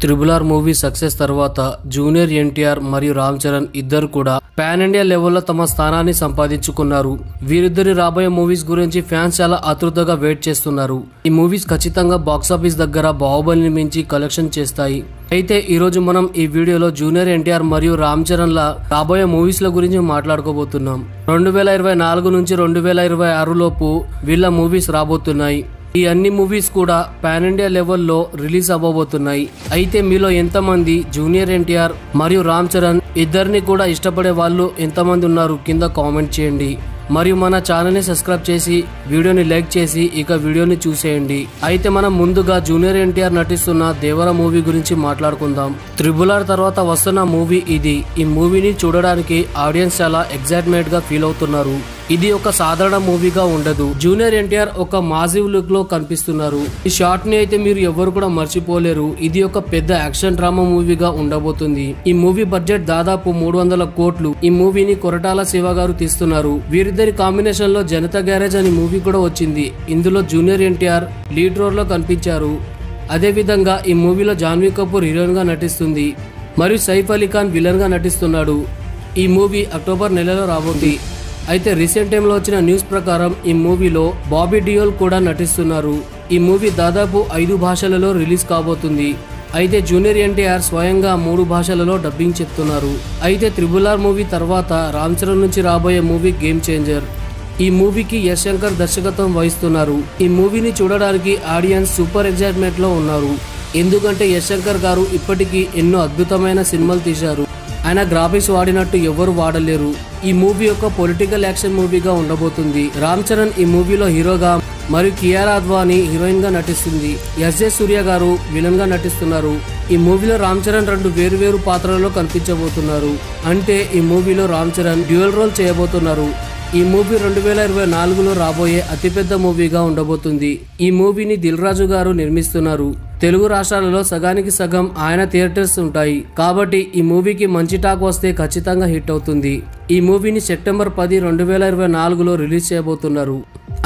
Triple R movie success తర్వాత junior NTR మరియు రామ్ చరణ్ ఇద్దరు కూడా పాన్ ఇండియా లెవెల్లో తమ స్థానాన్ని సంపాదించుకున్నారు. వీరిద్దరి రాబోయే మూవీస్ గురించి ఫ్యాన్స్ చాలా ఆతృతగా వెయిట్ చేస్తున్నారు. ఈ మూవీస్ ఖచ్చితంగా బాక్సాఫీస్ దగ్గర బాహుబలిని మించి కలెక్షన్ చేస్తాయి. అయితే ఈ రోజు మనం ఈ వీడియోలో జూనియర్ ఎన్టీఆర్ మరియు రామ్ చరణ్ ల రాబోయే మూవీస్ ల గురించి మాట్లాడుకోబోతున్నాం. 2024 నుంచి 2026 లోపు వీళ్ళ మూవీస్ రాబోతున్నాయి. ఈ అన్ని మూవీస్ కూడా పాన్ ఇండియా లెవెల్లో రిలీజ్ అవ్వబోతున్నాయి. అయితే మీలో ఎంతమంది జూనియర్ ఎన్టీఆర్ మరియు రామ్ చరణ్ ఇద్దరిని కూడా ఇష్టపడే వాళ్ళు ఎంతమంది ఉన్నారు కింద కామెంట్ చేయండి. మరియు మన ఛానల్ ని సబ్స్క్రైబ్ చేసి వీడియోని లైక్ చేసి ఇక వీడియోని చూసేయండి. అయితే మనం ముందుగా జూనియర్ ఎన్టీఆర్ నటిస్తున్న దేవర మూవీ గురించి మాట్లాడుకుందాం. త్రిబుల్ ఆర్ తర్వాత వస్తున్న మూవీ ఇది. ఈ మూవీని చూడడానికి ఆడియన్స్ చాలా ఎక్సైట్మెంట్ గా ఫీల్ అవుతున్నారు. ఇది ఒక సాధారణ మూవీగా ఉండదు. జూనియర్ ఎన్టీఆర్ ఒక మాసివ్ లుక్ లో కనిపిస్తున్నారు. ఈ షాట్ ని అయితే మీరు ఎవరు కూడా మర్చిపోలేరు. ఇది ఒక పెద్ద యాక్షన్ డ్రామా మూవీగా ఉండబోతుంది. ఈ మూవీ బడ్జెట్ దాదాపు 300 కోట్లు. ఈ మూవీని కొరటాల శివ గారు తీస్తున్నారు. వీరిద్దరి కాంబినేషన్ లో జనతా గ్యారేజ్ అనే మూవీ కూడా వచ్చింది. ఇందులో జూనియర్ ఎన్టీఆర్ లీడ్ రోల్ లో కనిపించారు. అదే విధంగా ఈ మూవీలో జాన్వీ కపూర్ హీరోయిన్ గా నటిస్తుంది మరియు సైఫ్ అలీ ఖాన్ విలన్ గా నటిస్తున్నాడు. ఈ మూవీ అక్టోబర్ నెలలో రాబోతుంది. అయితే రీసెంట్ టైంలో వచ్చిన న్యూస్ ప్రకారం ఈ మూవీలో బాబీ డియోల్ కూడా నటిస్తున్నారు. ఈ మూవీ దాదాపు 5 భాషలలో రిలీజ్ కాబోతుంది. అయితే జూనియర్ ఎన్టీఆర్ స్వయంగా 3 భాషలలో డబ్బింగ్ చెప్తున్నారు. అయితే త్రిబుల్ ఆర్ మూవీ తర్వాత రామ్ చరణ్ నుంచి రాబోయే మూవీ గేమ్ చేంజర్. ఈ మూవీకి యశ్ శంకర్ దర్శకత్వం వహిస్తున్నారు. ఈ మూవీని చూడడానికి ఆడియన్స్ సూపర్ ఎక్సైట్మెంట్ లో ఉన్నారు. ఎందుకంటే యశ్ శంకర్ గారు ఇప్పటికీ ఎన్నో అద్భుతమైన సినిమాలు తీశారు. ఆయన గ్రాఫిక్స్ వాడినట్టు ఎవరు వాడలేరు. ఈ మూవీ ఒక పొలిటికల్ యాక్షన్ మూవీగా ఉండబోతుంది. రామ్ చరణ్ ఈ మూవీలో హీరోగా మరియు కియారా అద్వానీ హీరోయిన్ గా నటిస్తుంది. ఎస్.జె. సూర్య గారు విలన్ గా నటిస్తున్నారు. ఈ మూవీలో రామ్ చరణ్ 2 వేరు పాత్రలలో కనిపించబోతున్నారు. అంటే ఈ మూవీలో రామ్ చరణ్ డ్యూయల్ రోల్ చేయబోతున్నారు. ఈ మూవీ 2024లో రాబోయే అతిపెద్ద మూవీగా ఉండబోతుంది. ఈ మూవీని దిల్ రాజు గారు నిర్మిస్తున్నారు. తెలుగు రాష్ట్రాలలో సగానికి సగం ఆయన థియేటర్స్ ఉంటాయి. కాబట్టి ఈ మూవీకి మంచి టాక్ వస్తే ఖచ్చితంగా హిట్ అవుతుంది. ఈ మూవీని సెప్టెంబర్ 10, 2024లో రిలీజ్ చేయబోతున్నారు.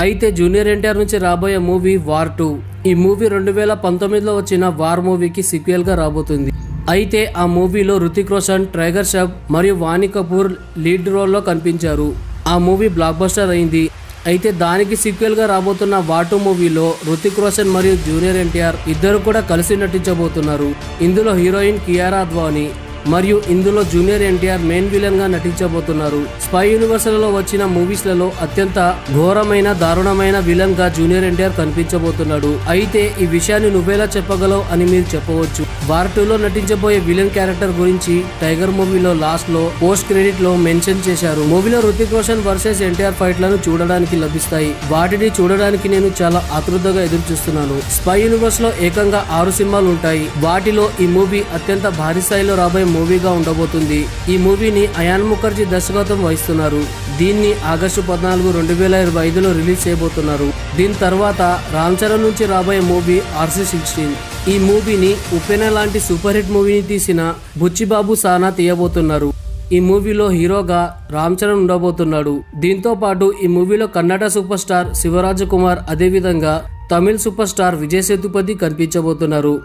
అయితే జూనియర్ ఎన్టీఆర్ నుంచి రాబోయే మూవీ వార్ 2. ఈ మూవీ 2019లో వచ్చిన వార్ మూవీకి సీక్వెల్ గా రాబోతుంది. అయితే ఆ మూవీలో రుతిక్ రోషన్, టైగర్ ష్రాఫ్ మరియు వాణి కపూర్ లీడ్ రోల్లో కనిపించారు. ఆ మూవీ బ్లాక్ బస్టర్ అయింది. అయితే దానికి సీక్వెల్ గా రాబోతున్న వార్ 2 మూవీలో రుతిక్ రోషన్ మరియు జూనియర్ ఎన్టీఆర్ ఇద్దరు కూడా కలిసి నటించబోతున్నారు. ఇందులో హీరోయిన్ కియారా అద్వానీ మరియు ఇందులో జూనియర్ ఎన్టీఆర్ మెయిన్ విలన్ గా నటించబోతున్నారు. స్పై యూనివర్సల్లో వచ్చిన మూవీస్ లలో అత్యంత ఘోరమైన దారుణమైన విలన్ గా జూనియర్ ఎన్టీఆర్ కనిపించబోతున్నాడు. అయితే ఈ విషయాన్ని నువ్వెలా చెప్పగలవు అని మీరు చెప్పవచ్చు. వార్ 2లో నటించబోయే విలన్ క్యారెక్టర్ గురించి టైగర్ మూవీలో లాస్ట్ లో పోస్ట్ క్రెడిట్ లో మెన్షన్ చేశారు. మూవీలో రుతిక్ రోషన్ వర్సెస్ ఎన్టీఆర్ ఫైట్ లను చూడడానికి లభిస్తాయి. వాటిని చూడడానికి నేను చాలా ఆతృతగా ఎదురు చూస్తున్నాను. స్పై యూనివర్స్ లో ఏకంగా 6 సినిమాలు ఉంటాయి. వాటిలో ఈ మూవీ అత్యంత భారీ స్థాయిలో రాబోయే మూవీగా ఉండబోతుంది. ఈ మూవీని అయాన్ ముఖర్జీ దర్శకత్వం వహిస్తున్నారు. దీన్ని ఆగస్టు 14, 2025లో రిలీజ్ చేయబోతున్నారు. దీని తర్వాత రామ్ చరణ్ నుంచి రాబోయే మూవీ RC-16. ఈ మూవీని ఉపెన లాంటి సూపర్ హిట్ మూవీని తీసిన బుచ్చిబాబు సానా తీయబోతున్నారు. ఈ మూవీలో హీరోగా రామ్ చరణ్ ఉండబోతున్నాడు. దీంతో పాటు ఈ మూవీలో కన్నడ సూపర్ స్టార్ శివరాజకుమార్, అదేవిధంగా తమిళ్ సూపర్ స్టార్ విజయ్ సేతుపతి కనిపించబోతున్నారు.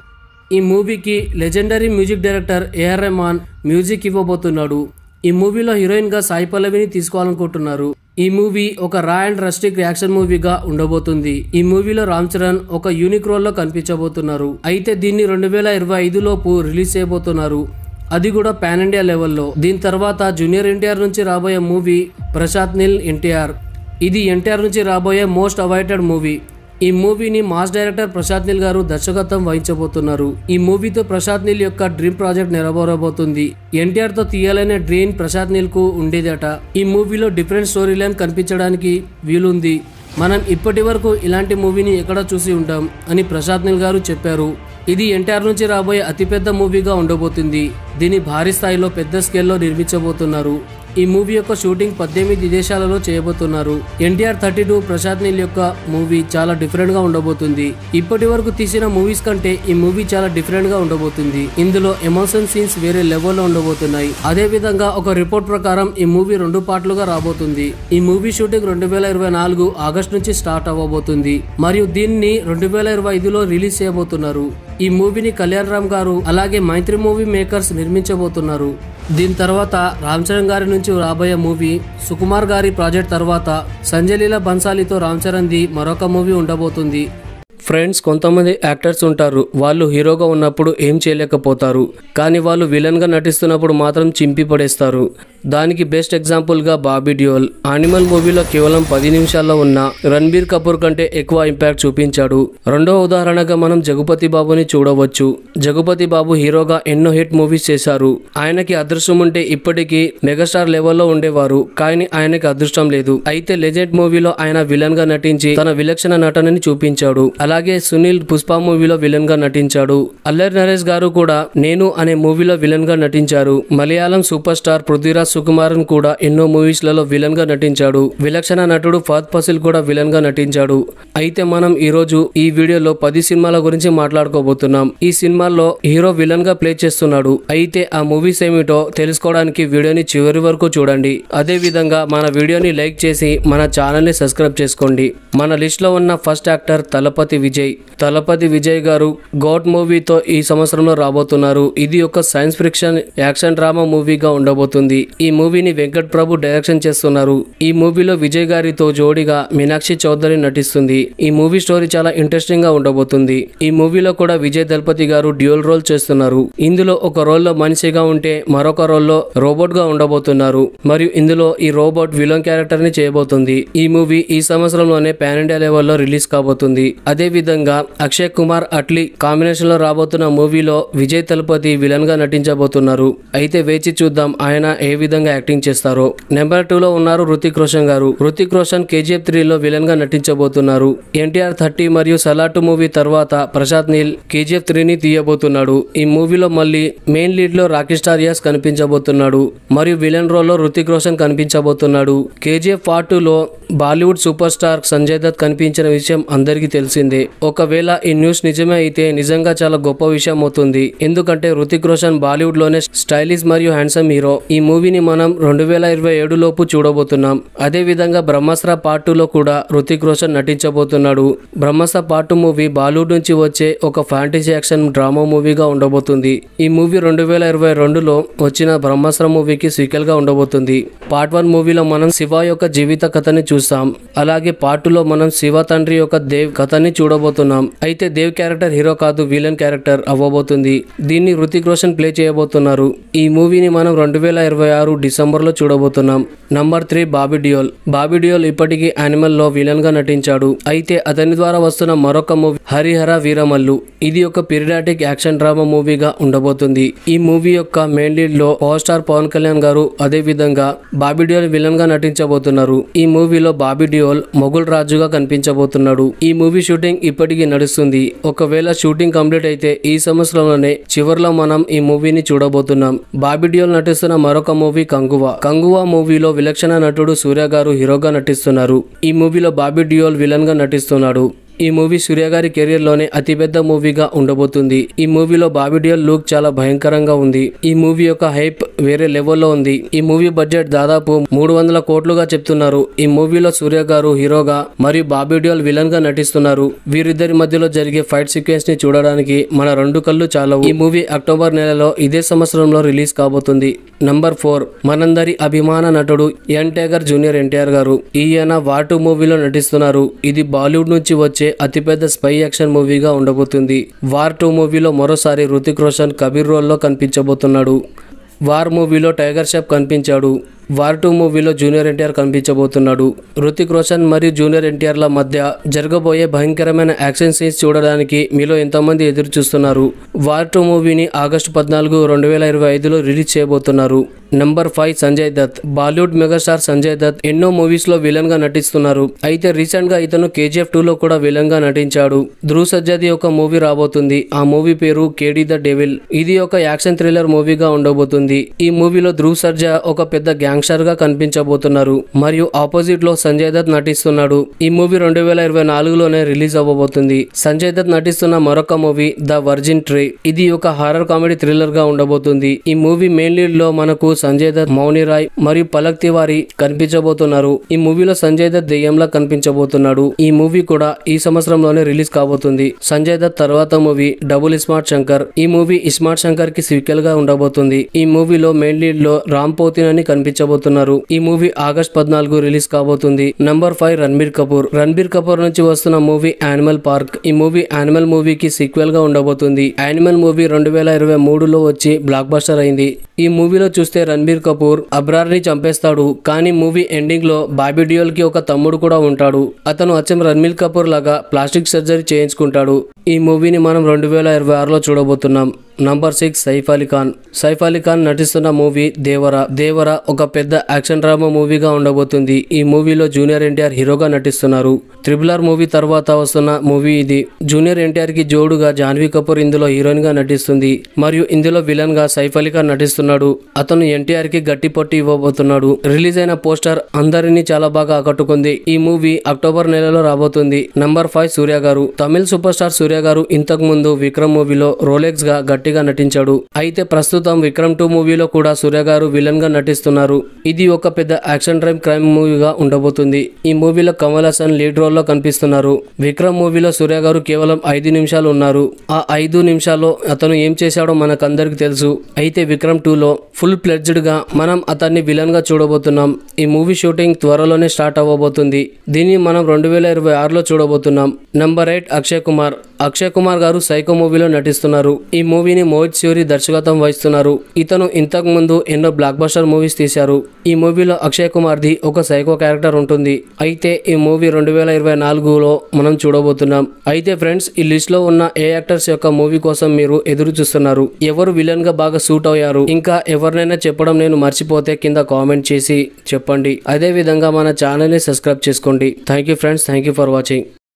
ఈ మూవీకి legendary music director A.R. Rahman music ఇవ్వబోతున్నాడు. ఈ మూవీలో హీరోయిన్ గా సాయి పల్లవిని తీసుకోవాలనుకుంటున్నారు. ఈ మూవీ ఒక రా అండ్ రస్టిక్ యాక్షన్ మూవీగా ఉండబోతుంది. ఈ మూవీలో రామ్ చరణ్ ఒక యూనిక్ రోల్ లో కనిపించబోతున్నారు. అయితే దీన్ని 2025 లోపు రిలీజ్ చేయబోతున్నారు. అది కూడా పాన్ ఇండియా లెవెల్లో. దీని తర్వాత జూనియర్ ఎన్టీఆర్ నుంచి రాబోయే మూవీ ప్రశాంత్ నీల్ ఎన్టీఆర్. ఇది ఎన్టీఆర్ నుంచి రాబోయే మోస్ట్ అవైటెడ్ మూవీ. ఈ మూవీని మాస్ డైరెక్టర్ ప్రశాంత్ నీల్ గారు దర్శకత్వం వహించబోతున్నారు. ఈ మూవీతో ప్రశాంత్ నీల్ యొక్క డ్రీమ్ ప్రాజెక్ట్ నెరవేరబోతుంది. ఎన్టీఆర్ తో తీయాలనే డ్రీమ్ ప్రశాంత్ నీల్ కు ఉండేదట. ఈ మూవీలో డిఫరెంట్ స్టోరీ లైన్ కనిపించడానికి వీలుంది. మనం ఇప్పటి వరకు ఇలాంటి మూవీని ఎక్కడ చూసి ఉంటాం అని ప్రశాంత్ నీల్ గారు చెప్పారు. ఇది ఎన్టీఆర్ నుంచి రాబోయే అతిపెద్ద మూవీగా ఉండబోతుంది. దీన్ని భారీ స్థాయిలో పెద్ద స్కేల్లో నిర్మించబోతున్నారు. ఈ మూవీ యొక్క షూటింగ్ 18 దేశాలలో చేయబోతున్నారు. ఎన్టీఆర్ 32 ప్రశాంత్ నీల్ యొక్క మూవీ చాలా డిఫరెంట్ గా ఉండబోతుంది. ఇప్పటి వరకు తీసిన మూవీస్ కంటే ఈ మూవీ చాలా డిఫరెంట్ గా ఉండబోతుంది. ఇందులో ఎమోషన్ సీన్స్ వేరే లెవెల్లో ఉండబోతున్నాయి. అదే విధంగా ఒక రిపోర్ట్ ప్రకారం ఈ మూవీ 2 పార్ట్లుగా రాబోతుంది. ఈ మూవీ షూటింగ్ 2024 ఆగస్టు నుంచి స్టార్ట్ అవ్వబోతుంది మరియు దీన్ని 2025లో రిలీజ్ చేయబోతున్నారు. ఈ మూవీని కళ్యాణ్ రామ్ గారు అలాగే మైత్రి మూవీ మేకర్స్ నిర్మించబోతున్నారు. దీని తర్వాత రామ్ చరణ్ గారి నుంచి రాబోయే మూవీ, సుకుమార్ గారి ప్రాజెక్ట్ తర్వాత సంజయ్ లీలా బన్సాలీతో రామ్ చరణ్ ది మరొక మూవీ ఉండబోతుంది. ఫ్రెండ్స్, కొంతమంది యాక్టర్స్ ఉంటారు, వాళ్ళు హీరోగా ఉన్నప్పుడు ఏం చేయలేకపోతారు, కానీ వాళ్ళు విలన్ గా నటిస్తున్నప్పుడు మాత్రం చింపి పడేస్తారు. దానికి బెస్ట్ ఎగ్జాంపుల్ గా బాబీ డియోల్. యానిమల్ మూవీలో కేవలం 10 నిమిషాల్లో ఉన్న రణబీర్ కపూర్ కంటే ఎక్కువ ఇంపాక్ట్ చూపించాడు. రెండో ఉదాహరణగా మనం జగపతి బాబుని చూడవచ్చు. జగపతి బాబు హీరోగా ఎన్నో హిట్ మూవీస్ చేశారు. ఆయనకి అదృష్టం ఉంటే ఇప్పటికీ మెగాస్టార్ లెవెల్లో ఉండేవారు, కానీ ఆయనకి అదృష్టం లేదు. అయితే లెజెండ్ మూవీలో ఆయన విలన్ గా నటించి తన విలక్షణ నటనని చూపించాడు. అలాగే సునీల్ పుష్ప మూవీలో విలన్ గా నటించాడు. అల్లరి నరేష్ గారు కూడా నేను అనే మూవీలో విలన్ గా నటించారు. మలయాళం సూపర్ స్టార్ పృథ్వీరాజ్ సుకుమారన్ కూడా ఎన్నో మూవీస్ లలో విలన్ గా నటించాడు. విలక్షణ నటుడు ఫహద్ ఫాసిల్ కూడా విలన్ గా నటించాడు. అయితే మనం ఈ రోజు ఈ వీడియోలో 10 సినిమాల గురించి మాట్లాడుకోబోతున్నాం. ఈ సినిమాల్లో హీరో విలన్ గా ప్లే చేస్తున్నాడు. అయితే ఆ మూవీస్ ఏమిటో తెలుసుకోవడానికి వీడియోని చివరి వరకు చూడండి. అదే విధంగా మన వీడియోని లైక్ చేసి మన ఛానల్ ని సబ్స్క్రైబ్ చేసుకోండి. మన లిస్ట్ లో ఉన్న ఫస్ట్ యాక్టర్ తలపతి విజయ్. తలపతి విజయ్ గారు గోట్ మూవీతో ఈ సంవత్సరంలో రాబోతున్నారు. ఇది ఒక సైన్స్ ఫిక్షన్ యాక్షన్ డ్రామా మూవీగా ఉండబోతుంది. ఈ మూవీని వెంకట్ ప్రభు డైరెక్షన్ చేస్తున్నారు. ఈ మూవీలో విజయ్ గారితో జోడిగా మీనాక్షి చౌదరి నటిస్తుంది. ఈ మూవీ స్టోరీ చాలా ఇంట్రెస్టింగ్ గా ఉండబోతుంది. ఈ మూవీలో కూడా విజయ్ దళపతి గారు డ్యూయల్ రోల్ చేస్తున్నారు. ఇందులో ఒక రోల్ లో మనిషిగా ఉంటే మరొక రోల్ లో రోబోట్ గా ఉండబోతున్నారు. మరియు ఇందులో ఈ రోబోట్ విలన్ క్యారెక్టర్ ని చేయబోతుంది. ఈ మూవీ ఈ సంవత్సరంలోనే పాన్ ఇండియా లెవెల్లో రిలీజ్ కాబోతుంది. అదే విధంగా అక్షయ్ కుమార్ అట్లీ కాంబినేషన్ లో రాబోతున్న మూవీలో విజయ్ తలపతి విలన్ గా నటించబోతున్నారు. అయితే వేచి చూద్దాం ఆయన ఏ విధంగా యాక్టింగ్ చేస్తారో. నెంబర్ 2 లో ఉన్నారు రుతిక్ రోషన్ గారు. రుతిక్ రోషన్ KGF 3 లో విలన్ గా నటించబోతున్నారు. NTR 30 మరియు సలార్ 2 మూవీ తర్వాత ప్రశాంత్ నీల్ KGF 3 ని తీయబోతున్నాడు. ఈ మూవీలో మళ్ళీ మెయిన్ లీడ్ లో రాకేష్ టారియాస్ కనిపించబోతున్నాడు మరియు విలన్ రోల్ లో రుతిక్ రోషన్ కనిపించబోతున్నాడు. KGF Part 2 లో బాలీవుడ్ సూపర్ స్టార్ సంజయ్ దత్ కనిపించిన విషయం అందరికీ తెలిసిందే. ఒకవేళ ఈ న్యూస్ నిజమే అయితే నిజంగా చాలా గొప్ప విషయం అవుతుంది. ఎందుకంటే రుతిక్ రోషన్ బాలీవుడ్ లోనే స్టైలిష్ మరియు హ్యాండ్సమ్ హీరో. ఈ మూవీని మనం 2027 లోపు చూడబోతున్నాం. అదే విధంగా బ్రహ్మాస్త్ర Part 2 లో కూడా రుతిక్ రోషన్ నటించబోతున్నాడు. బ్రహ్మాస్త్ర Part 2 మూవీ బాలీవుడ్ నుంచి వచ్చే ఒక ఫ్యాంటసీ యాక్షన్ డ్రామా మూవీగా ఉండబోతుంది. ఈ మూవీ 2022లో వచ్చిన బ్రహ్మాస్త్ర మూవీకి సీక్వెల్ గా ఉండబోతుంది. Part 1 మూవీలో మనం శివ యొక్క జీవిత కథని చూసాం. అలాగే Part 2 లో మనం శివ తండ్రి యొక్క దేవ్ కథని చూడబోతున్నాం. అయితే దేవ్ క్యారెక్టర్ హీరో కాదు, విలన్ క్యారెక్టర్ అవ్వబోతుంది. దీన్ని రుతిక్ రోషన్ ప్లే చేయబోతున్నారు. ఈ మూవీని మనం 2026 డిసెంబర్ లో చూడబోతున్నాం. నంబర్ 3 బాబీ డియోల్. బాబీ డియోల్ ఇప్పటికీ యానిమల్ లో విలన్ గా నటించాడు. అయితే అతని ద్వారా వస్తున్న మరొక మూవీ హరిహర వీరమల్లు. ఇది ఒక పీరియాడిక్ యాక్షన్ డ్రామా మూవీగా ఉండబోతుంది. ఈ మూవీ యొక్క మెయిన్ లీడ్ లో పవర్ స్టార్ పవన్ కళ్యాణ్ గారు అదే విధంగా బాబీ డియోల్ విలన్ గా నటించబోతున్నారు. ఈ మూవీలో బాబీ డియోల్ మొగుల్ రాజుగా కనిపించబోతున్నాడు. ఈ మూవీ షూటింగ్ ఇప్పటికీ నడుస్తుంది. ఒకవేళ షూటింగ్ కంప్లీట్ అయితే ఈ సంవత్సరంలోనే చివరిలో మనం ఈ మూవీని చూడబోతున్నాం. బాబీ డియోల్ నటిస్తున్న మరొక మూవీ కంగువా. కంగువా మూవీలో విలక్షణ నటుడు సూర్య గారు హీరోగా నటిస్తున్నారు. ఈ మూవీలో బాబీ డియోల్ విలన్ గా నటిస్తున్నాడు. ఈ మూవీ సూర్య గారి కెరీర్ లోనే అతిపెద్ద మూవీగా ఉండబోతుంది. ఈ మూవీలో బాబీ డియోల్ లుక్ చాలా భయంకరంగా ఉంది. ఈ మూవీ యొక్క హైప్ వేరే లెవెల్లో ఉంది. ఈ మూవీ బడ్జెట్ దాదాపు 300 కోట్లుగా చెప్తున్నారు. ఈ మూవీలో సూర్య గారు హీరోగా మరియు బాబీ డియోల్ విలన్ గా నటిస్తున్నారు. వీరిద్దరి మధ్యలో జరిగే ఫైట్ సీక్వెన్స్ ని చూడడానికి మన 2 కళ్ళు చాలవు. ఈ మూవీ అక్టోబర్ నెలలో ఇదే సంవత్సరంలో రిలీజ్ కాబోతుంది. నంబర్ 4 మనందరి అభిమాన నటుడు యంగ్ టైగర్ జూనియర్ ఎన్టీఆర్ గారు. ఈయన వార్ 2 మూవీలో నటిస్తున్నారు. ఇది బాలీవుడ్ నుంచి వచ్చే అతిపెద్ద స్పై యాక్షన్ మూవీగా ఉండబోతుంది. వార్ 2 మూవీలో మరోసారి రుతిక్ రోషన్ కబీర్ రోల్లో కనిపించబోతున్నాడు. వార్ మూవీలో టైగర్ షెఫ్ కనిపించాడు. వార్ 2 మూవీలో జూనియర్ ఎన్టీఆర్ కనిపించబోతున్నాడు. రుతిక్ రోషన్ మరియు జూనియర్ ఎన్టీఆర్ ల మధ్య జరగబోయే భయంకరమైన యాక్షన్ సీన్స్ చూడడానికి మీలో ఎంతమంది ఎదురు చూస్తున్నారు? వార్ 2 మూవీని ఆగస్టు 14, 2025లో రిలీజ్ చేయబోతున్నారు. నంబర్ 5 సంజయ్ దత్. బాలీవుడ్ మెగాస్టార్ సంజయ్ దత్ ఎన్నో మూవీస్ లో విలన్ గా నటిస్తున్నారు. అయితే రీసెంట్ గా ఇతను KGF 2 లో కూడా విలన్ గా నటించాడు. ధ్రువ్ సర్జాది ఒక మూవీ రాబోతుంది. ఆ మూవీ పేరు కేడీ ద డెవిల్. ఇది ఒక యాక్షన్ థ్రిల్లర్ మూవీగా ఉండబోతుంది. ఈ మూవీలో ధ్రువ్ సర్జా ఒక పెద్ద యాంగ్స్టర్ గా కనిపించబోతున్నారు మరియు ఆపోజిట్ లో సంజయ్ దత్ నటిస్తున్నాడు. ఈ మూవీ 2024లోనే రిలీజ్ అవ్వబోతుంది. సంజయ్ దత్ నటిస్తున్న మరొక మూవీ ద వర్జిన్ ట్రీ. ఇది ఒక హారర్ కామెడీ థ్రిల్లర్ గా ఉండబోతుంది. ఈ మూవీ మెయిన్ లీడ్ లో మనకు సంజయ్ దత్, మౌని రాయ్ మరియు పలక్ తివారీ కనిపించబోతున్నారు. ఈ మూవీలో సంజయ్ దత్ దెయ్యంలా కనిపించబోతున్నాడు. ఈ మూవీ కూడా ఈ సంవత్సరంలోనే రిలీజ్ కాబోతుంది. సంజయ్ దత్ తర్వాత మూవీ డబుల్ స్మార్ట్ శంకర్. ఈ మూవీ ఇస్మార్ట్ శంకర్ కి సీక్వెల్ గా ఉండబోతుంది. ఈ మూవీలో మెయిన్ లీడ్ లో రామ్ పోతినేని కనిపించబోతున్నారు. ఈ మూవీ ఆగస్ట్ 14 రిలీజ్ కాబోతుంది. నంబర్ 5 రణబీర్ కపూర్. రణబీర్ కపూర్ నుంచి వస్తున్న మూవీ యానిమల్ పార్క్. ఈ మూవీ యానిమల్ మూవీకి సీక్వెల్ గా ఉండబోతుంది. యానిమల్ మూవీ 2023లో వచ్చి బ్లాక్ బస్టర్ అయింది. ఈ మూవీలో చూస్తే రణబీర్ కపూర్ అబ్రార్ ని చంపేస్తాడు. కానీ మూవీ ఎండింగ్ లో బాబీ డియోల్ కి ఒక తమ్ముడు కూడా ఉంటాడు. అతను అచ్చం రణబీర్ కపూర్ లాగా ప్లాస్టిక్ సర్జరీ చేయించుకుంటాడు. ఈ మూవీని మనం 2026లో చూడబోతున్నాం. నంబర్ 6 సైఫ్ అలీ ఖాన్. సైఫ్ అలీ ఖాన్ నటిస్తున్న మూవీ దేవరా. దేవరా ఒక పెద్ద యాక్షన్ డ్రామా మూవీగా ఉండబోతుంది. ఈ మూవీలో జూనియర్ ఎన్టీఆర్ హీరోగా నటిస్తున్నారు. త్రిబుల్ మూవీ తర్వాత వస్తున్న మూవీ ఇది. జూనియర్ ఎన్టీఆర్ కి జోడుగా జాన్వీ కపూర్ ఇందులో హీరోయిన్ గా నటిస్తుంది మరియు ఇందులో విలన్ గా సైఫ్ అలీ ఖాన్ నటిస్తున్నాడు. అతను ఎన్టీఆర్ కి గట్టి పట్టు ఇవ్వబోతున్నాడు. రిలీజ్ అయిన పోస్టర్ అందరినీ చాలా బాగా ఆకట్టుకుంది. ఈ మూవీ అక్టోబర్ నెలలో రాబోతుంది. నంబర్ 5 సూర్య గారు. తమిళ సూపర్ స్టార్ సూర్య గారు ఇంతకు ముందు విక్రమ్ మూవీలో రోలెక్స్ గా గట్టిగా నటించాడు. అయితే ప్రస్తుతం విక్రమ్ 2 మూవీలో కూడా సూర్య గారు విలన్ గా నటిస్తున్నారు. ఇది ఒక పెద్ద యాక్షన్ క్రైమ్ మూవీగా ఉండబోతుంది. ఈ మూవీలో కమల్ హాసన్ లీడ్ రోల్ లో కనిపిస్తున్నారు. విక్రమ్ మూవీలో సూర్య గారు కేవలం 5 నిమిషాలు ఉన్నారు. ఆ 5 నిమిషాల్లో అతను ఏం చేశాడో మనకందరికి తెలుసు. అయితే విక్రమ్ 2లో ఫుల్ ప్లెడ్జ్డ్ గా మనం అతన్ని విలన్ గా చూడబోతున్నాం. ఈ మూవీ షూటింగ్ త్వరలోనే స్టార్ట్ అవ్వబోతుంది. దీన్ని మనం 2026లో చూడబోతున్నాం. నంబర్ 8 అక్షయ్ కుమార్. అక్షయ్ కుమార్ గారు సైకో మూవీలో నటిస్తున్నారు. ఈ మూవీని మోహిత్ శౌరి దర్శకత్వం వహిస్తున్నారు. ఇతను ఇంతకు ముందు ఎన్నో బ్లాక్ బస్టర్ మూవీస్ తీశారు. ఈ మూవీలో అక్షయ్ కుమార్ ది ఒక సైకో క్యారెక్టర్ ఉంటుంది. అయితే ఈ మూవీ 2024లో మనం చూడబోతున్నాం. అయితే ఫ్రెండ్స్, ఈ లిస్ట్ లో ఉన్న ఏ యాక్టర్స్ యొక్క మూవీ కోసం మీరు ఎదురు చూస్తున్నారు? ఎవరు విలన్ గా బాగా సూట్ అయ్యారు? ఇంకా ఎవరినైనా చెప్పడం నేను మర్చిపోతే కింద కామెంట్ చేసి చెప్పండి. అదే విధంగా మన ఛానల్ ని సబ్స్క్రైబ్ చేసుకోండి. Thank you friends. Thank you for watching.